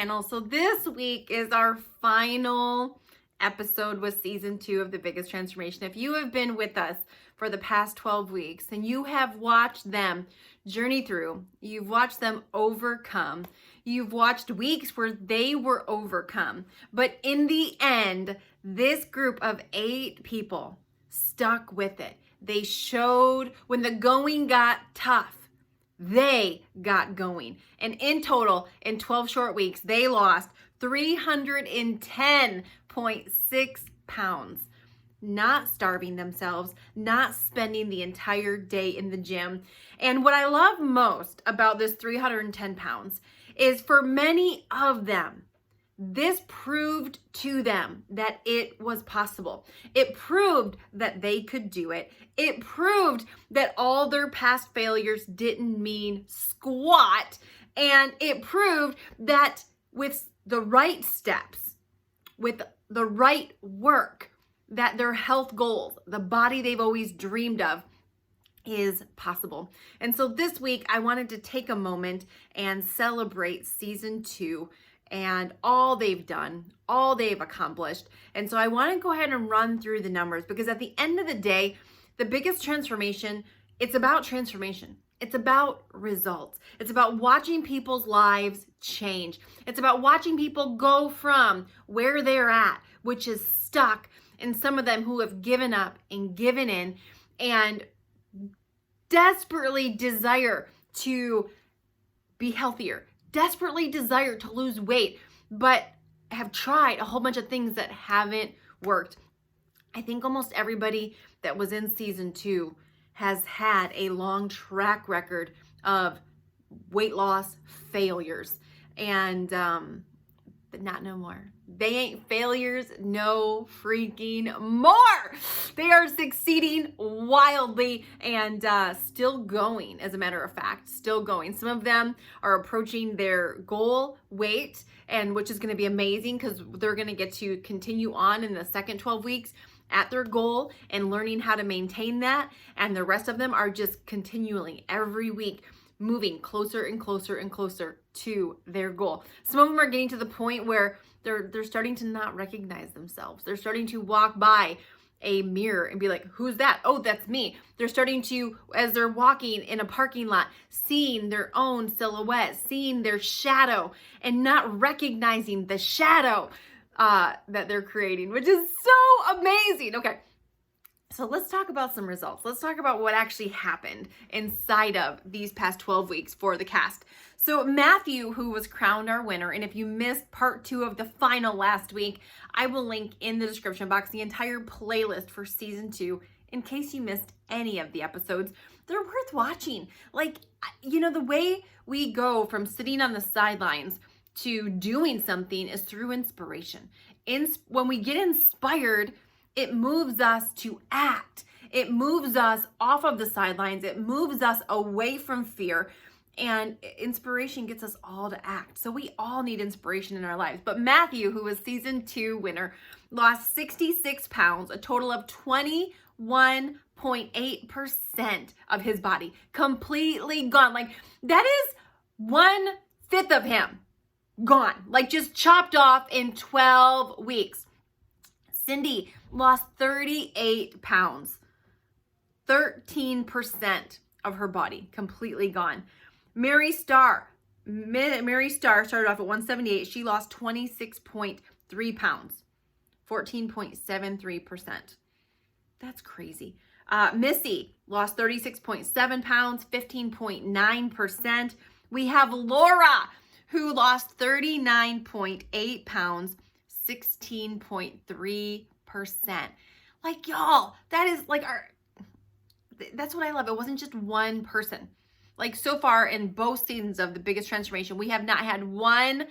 channel. So this week is our final episode with season 2 of the Biggest Transformation. If you have been with us for the past 12 weeks and you have watched them journey through, you've watched them overcome, you've watched weeks where they were overcome, but in the end, this group of 8 people stuck with it. They showed when the going got tough, they got going. And in total, in 12 short weeks, they lost 310.6 pounds. Not starving themselves, not spending the entire day in the gym. And what I love most about this 310 pounds is for many of them, this proved to them that it was possible. It proved that they could do it. It proved that all their past failures didn't mean squat. And it proved that with the right steps, with the right work, that their health goals, the body they've always dreamed of, is possible. And so this week, I wanted to take a moment and celebrate season 2 and all they've done, all they've accomplished. And so I want to go ahead and run through the numbers because at the end of the day, the biggest transformation, it's about transformation. It's about results. It's about watching people's lives change. It's about watching people go from where they're at, which is stuck, and some of them who have given up and given in and desperately desire to be healthier, desperately desire to lose weight, but have tried a whole bunch of things that haven't worked. I think almost everybody that was in season 2 has had a long track record of weight loss failures, and but not no more. They ain't failures no freaking more. They are succeeding wildly and still going, as a matter of fact, still going. Some of them are approaching their goal weight, and which is going to be amazing because they're going to get to continue on in the second 12 weeks at their goal and learning how to maintain that. And the rest of them are just continually every week moving closer and closer and closer to their goal. Some of them are getting to the point where they're starting to not recognize themselves. They're starting to walk by a mirror and be like, who's that? Oh, that's me. They're starting to, as they're walking in a parking lot, seeing their own silhouette, seeing their shadow and not recognizing the shadow that they're creating, which is so amazing. Okay. So let's talk about some results. Let's talk about what actually happened inside of these past 12 weeks for the cast. So Matthew, who was crowned our winner, and if you missed part 2 of the final last week, I will link in the description box the entire playlist for season 2 in case you missed any of the episodes. They're worth watching. Like, you know, the way we go from sitting on the sidelines to doing something is through inspiration. When we get inspired, it moves us to act. It moves us off of the sidelines. It moves us away from fear. And inspiration gets us all to act. So we all need inspiration in our lives. But Matthew, who was season 2 winner, lost 66 pounds, a total of 21.8% of his body. Completely gone. Like, that is 1/5 of him gone. Like, just chopped off in 12 weeks. Cindy lost 38 pounds, 13% of her body, completely gone. Mary Starr started off at 178. She lost 26.3 pounds, 14.73%. That's crazy. Missy lost 36.7 pounds, 15.9%. We have Laura, who lost 39.8 pounds, 16.3%. Like, y'all, that is like that's what I love. It wasn't just one person. Like, so far in both seasons of The Biggest Transformation, we have not had one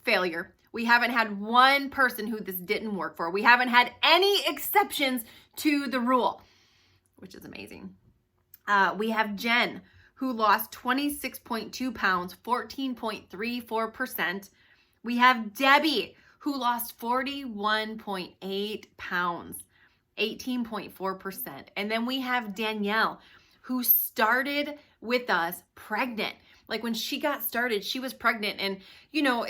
failure. We haven't had one person who this didn't work for. We haven't had any exceptions to the rule, which is amazing. We have Jen, who lost 26.2 pounds, 14.34%. We have Debbie, who lost 41.8 pounds, 18.4%. And then we have Danielle, who started with us pregnant. Like when she got started, she was pregnant, and,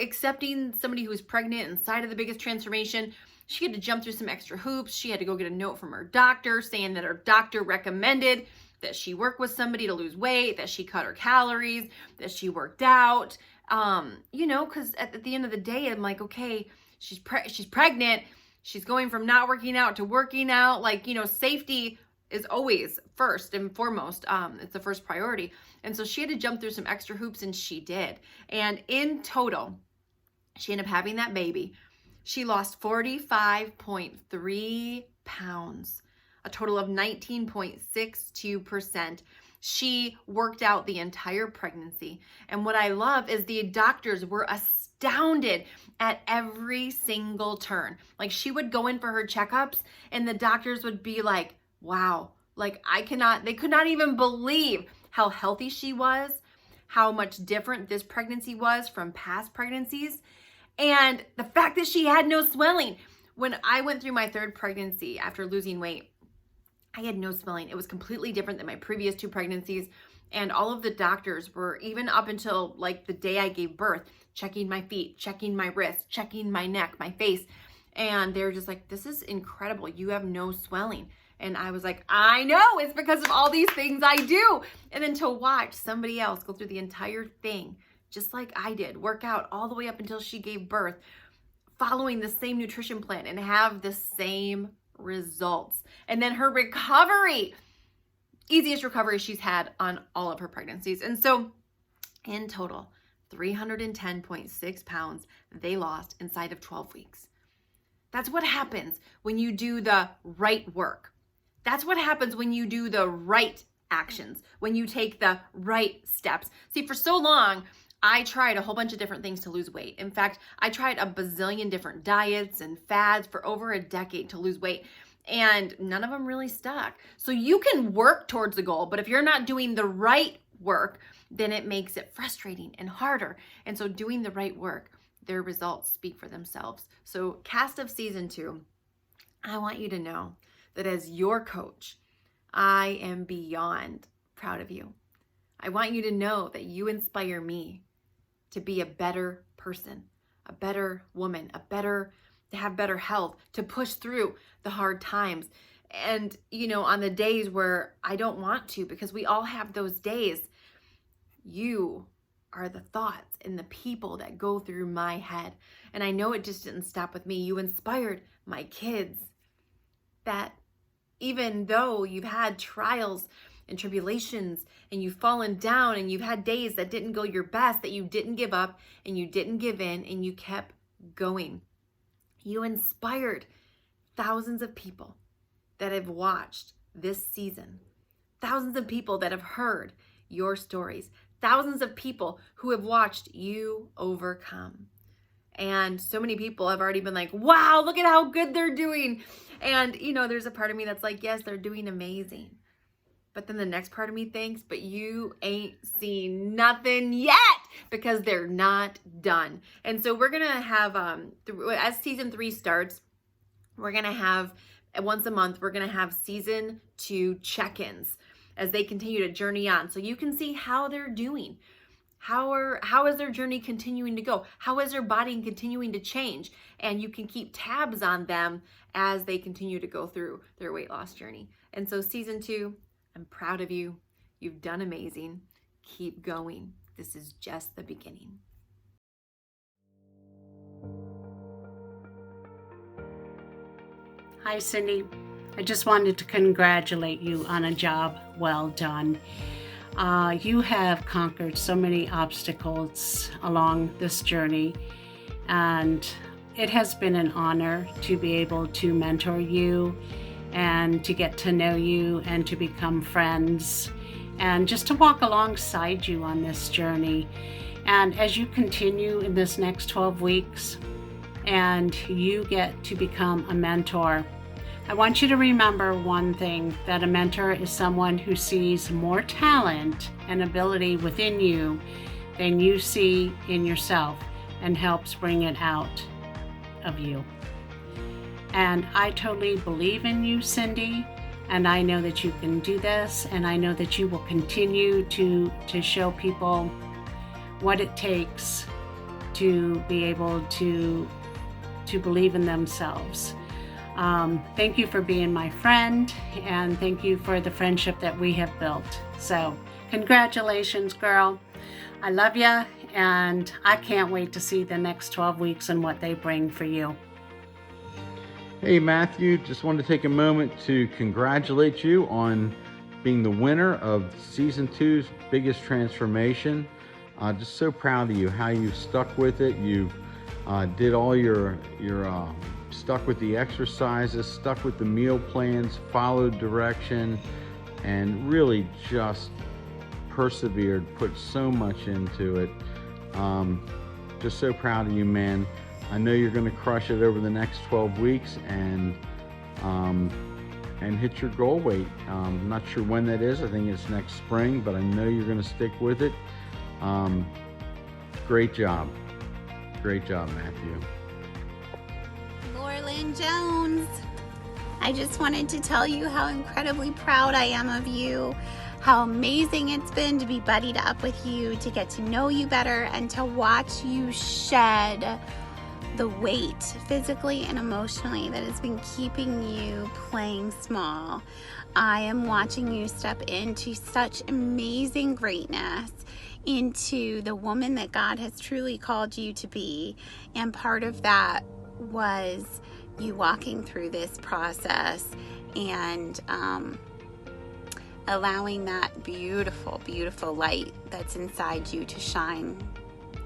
accepting somebody who's pregnant inside of the Biggest Transformation, she had to jump through some extra hoops. She had to go get a note from her doctor saying that her doctor recommended that she work with somebody to lose weight, that she cut her calories, that she worked out. Because at the end of the day, I'm like, okay, she's pregnant. She's going from not working out to working out. Like, safety is always first and foremost. It's the first priority. And so she had to jump through some extra hoops, and she did. And in total, she ended up having that baby. She lost 45.3 pounds, a total of 19.62%. She worked out the entire pregnancy. And what I love is the doctors were astounded at every single turn. Like, she would go in for her checkups, and the doctors would be like, wow, like they could not even believe how healthy she was, how much different this pregnancy was from past pregnancies, and the fact that she had no swelling. When I went through my third pregnancy after losing weight, I had no swelling. It was completely different than my previous 2 pregnancies. And all of the doctors were, even up until like the day I gave birth, checking my feet, checking my wrists, checking my neck, my face. And they were just like, this is incredible. You have no swelling. And I was like, I know, it's because of all these things I do. And then to watch somebody else go through the entire thing, just like I did, work out all the way up until she gave birth, following the same nutrition plan, and have the same results. And then her recovery, easiest recovery she's had on all of her pregnancies. And so in total, 310.6 pounds they lost inside of 12 weeks. That's what happens when you do the right work. That's what happens when you do the right actions, when you take the right steps. See, for so long, I tried a whole bunch of different things to lose weight. In fact, I tried a bazillion different diets and fads for over a decade to lose weight, and none of them really stuck. So you can work towards the goal, but if you're not doing the right work, then it makes it frustrating and harder. And so doing the right work, their results speak for themselves. So cast of season 2, I want you to know that as your coach, I am beyond proud of you. I want you to know that you inspire me to be a better person, a better woman, to have better health, to push through the hard times. And, on the days where I don't want to, because we all have those days, you are the thoughts and the people that go through my head. And I know it just didn't stop with me. You inspired my kids that even though you've had trials and tribulations and you've fallen down and you've had days that didn't go your best, that you didn't give up and you didn't give in and you kept going. You inspired thousands of people that have watched this season, thousands of people that have heard your stories, thousands of people who have watched you overcome. And so many people have already been like, wow, look at how good they're doing. And, there's a part of me that's like, yes, they're doing amazing. But then the next part of me thinks, but you ain't seen nothing yet, because they're not done. And so we're going to have, as season 3 starts, we're going to have, once a month, we're going to have season 2 check-ins as they continue to journey on. So you can see how they're doing. How is their journey continuing to go? How is their body continuing to change? And you can keep tabs on them as they continue to go through their weight loss journey. And so season 2, I'm proud of you. You've done amazing. Keep going. This is just the beginning. Hi, Cindy. I just wanted to congratulate you on a job well done. You have conquered so many obstacles along this journey, and it has been an honor to be able to mentor you and to get to know you and to become friends and just to walk alongside you on this journey. And as you continue in this next 12 weeks and you get to become a mentor, I want you to remember one thing, that a mentor is someone who sees more talent and ability within you than you see in yourself and helps bring it out of you. And I totally believe in you, Cindy, and I know that you can do this, and I know that you will continue to show people what it takes to be able to believe in themselves. Thank you for being my friend, and thank you for the friendship that we have built. So congratulations, girl. I love you, and I can't wait to see the next 12 weeks and what they bring for you. Hey Matthew, just wanted to take a moment to congratulate you on being the winner of Season 2's Biggest Transformation. Just so proud of you, how you stuck with it. You did all your stuck with the exercises, stuck with the meal plans, followed direction, and really just persevered, put so much into it. Just so proud of you, man. I know you're going to crush it over the next 12 weeks and hit your goal weight. I'm not sure when that is. I think it's next spring, but I know you're going to stick with it. Great job. Great job, Matthew. Laura Lynn Jones. I just wanted to tell you how incredibly proud I am of you, how amazing it's been to be buddied up with you, to get to know you better, and to watch you shed the weight physically and emotionally that has been keeping you playing small. I am watching you step into such amazing greatness, into the woman that God has truly called you to be. And part of that was you walking through this process and allowing that beautiful, beautiful light that's inside you to shine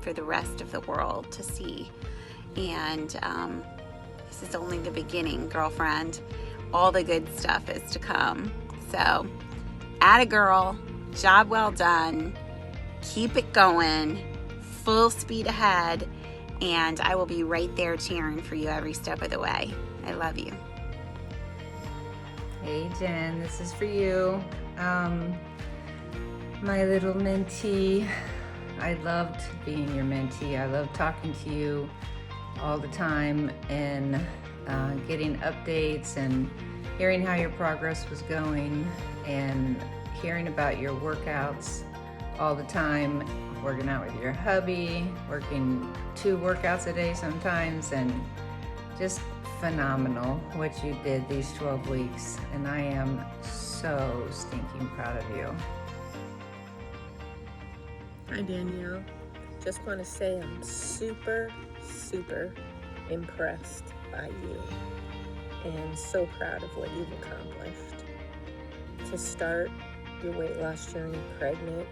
for the rest of the world to see. And this is only the beginning, girlfriend. All the good stuff is to come. So, atta girl, job well done. Keep it going, full speed ahead, and I will be right there cheering for you every step of the way. I love you. Hey Jen, this is for you. My little mentee. I loved being your mentee. I loved talking to you all the time and getting updates and hearing how your progress was going and hearing about your workouts all the time, working out with your hubby, working 2 workouts a day sometimes, and just phenomenal what you did these 12 weeks. And I am so stinking proud of you. Hi Danielle. Just want to say I'm super impressed by you and so proud of what you've accomplished. To start your weight loss journey pregnant,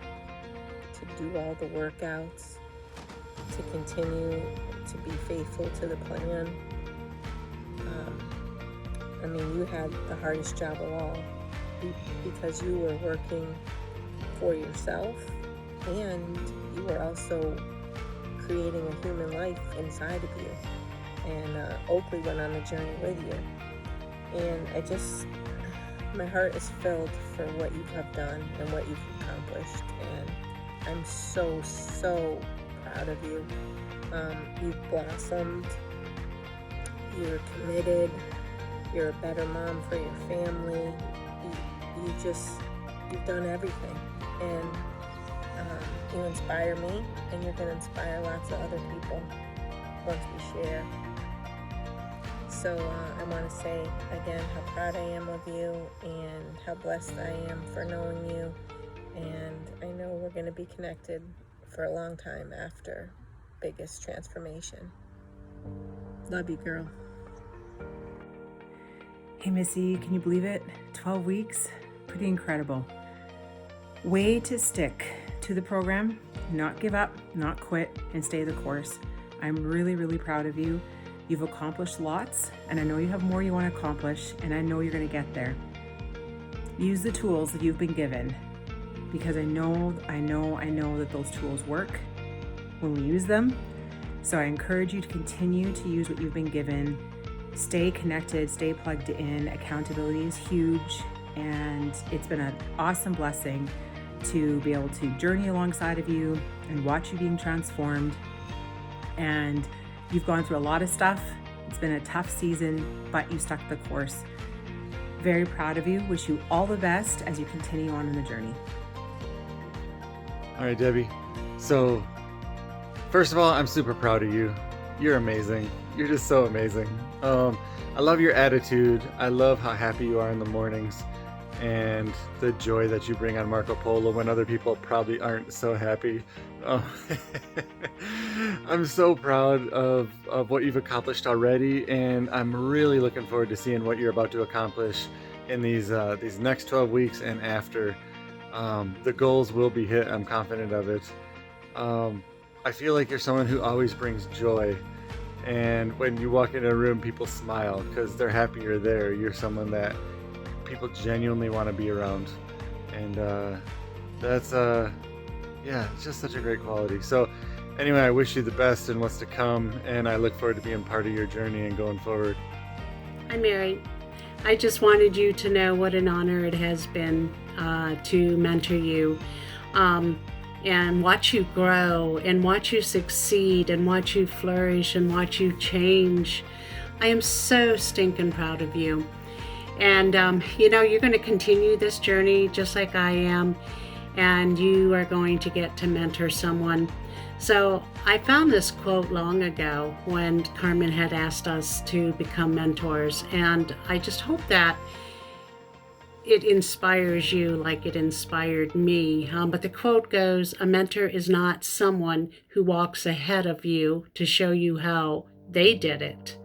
to do all the workouts, to continue to be faithful to the plan. I mean, you had the hardest job of all because you were working for yourself and you were also creating a human life inside of you. And Oakley went on the journey with you. And my heart is filled for what you have done and what you've accomplished. And I'm so proud of you. You've blossomed. You're committed. You're a better mom for your family. You've done everything. And you inspire me, and you're going to inspire lots of other people once we share. So I want to say again how proud I am of you and how blessed I am for knowing you. And I know we're going to be connected for a long time after Biggest Transformation. Love you, girl. Hey Missy, can you believe it? 12 weeks? Pretty incredible. Way to stick to the program, not give up, not quit, and stay the course. I'm really proud of you. You've accomplished lots, and I know you have more you want to accomplish, and I know you're going to get there. Use the tools that you've been given, because I know that those tools work when we use them. So I encourage you to continue to use what you've been given. Stay connected, stay plugged in. Accountability is huge, and it's been an awesome blessing to be able to journey alongside of you and watch you being transformed. And you've gone through a lot of stuff. It's been a tough season, but you stuck the course. Very proud of you. Wish you all the best as you continue on in the journey. All right, Debbie. So First of all, I'm super proud of you. You're amazing. You're just so amazing. I love your attitude. I love how happy you are in the mornings and the joy that you bring on Marco Polo when other people probably aren't so happy. Oh, I'm so proud of what you've accomplished already, and I'm really looking forward to seeing what you're about to accomplish in these next 12 weeks and after. The goals will be hit. I'm confident of it. I feel like you're someone who always brings joy, and when you walk into a room, people smile because they're happy you're there. You're someone that people genuinely want to be around, and that's yeah, it's just such a great quality. So anyway, I wish you the best in what's to come, and I look forward to being part of your journey and going forward. Hi, Mary. I just wanted you to know what an honor it has been to mentor you and watch you grow and watch you succeed and watch you flourish and watch you change. I am so stinking proud of you. And, you know, you're going to continue this journey just like I am, and you are going to get to mentor someone. So I found this quote long ago when Carmen had asked us to become mentors, and I just hope that it inspires you like it inspired me. But the quote goes, "A mentor is not someone who walks ahead of you to show you how they did it.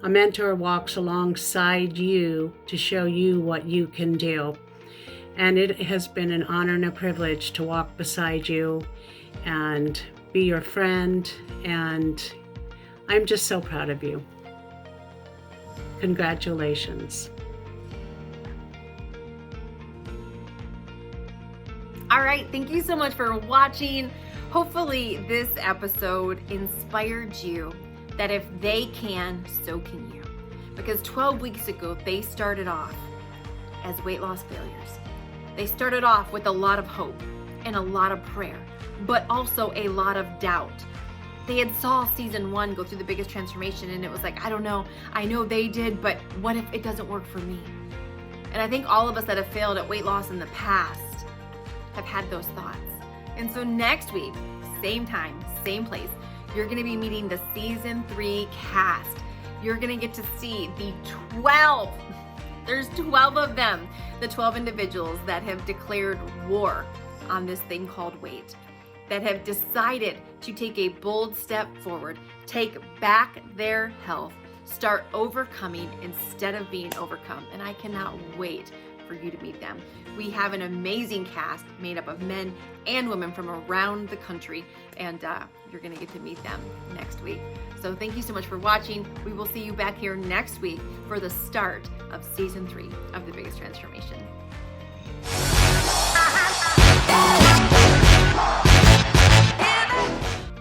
A mentor walks alongside you to show you what you can do." And it has been an honor and a privilege to walk beside you and be your friend, and I'm just so proud of you. Congratulations. All right, thank you so much for watching. Hopefully this episode inspired you that if they can, so can you. Because 12 weeks ago, they started off as weight loss failures. They started off with a lot of hope and a lot of prayer, but also a lot of doubt. They had saw season 1 go through the biggest transformation, and it was like, I don't know, I know they did, but what if it doesn't work for me? And I think all of us that have failed at weight loss in the past have had those thoughts. And so next week, same time, same place, you're gonna be meeting the season 3 cast. You're gonna get to see the 12, there's 12 of them, the 12 individuals that have declared war on this thing called weight, that have decided to take a bold step forward, take back their health, start overcoming instead of being overcome. And I cannot wait for you to meet them. We have an amazing cast made up of men and women from around the country, and you're gonna get to meet them next week. So thank you so much for watching. We will see you back here next week for the start of season 3 of The Biggest Transformation.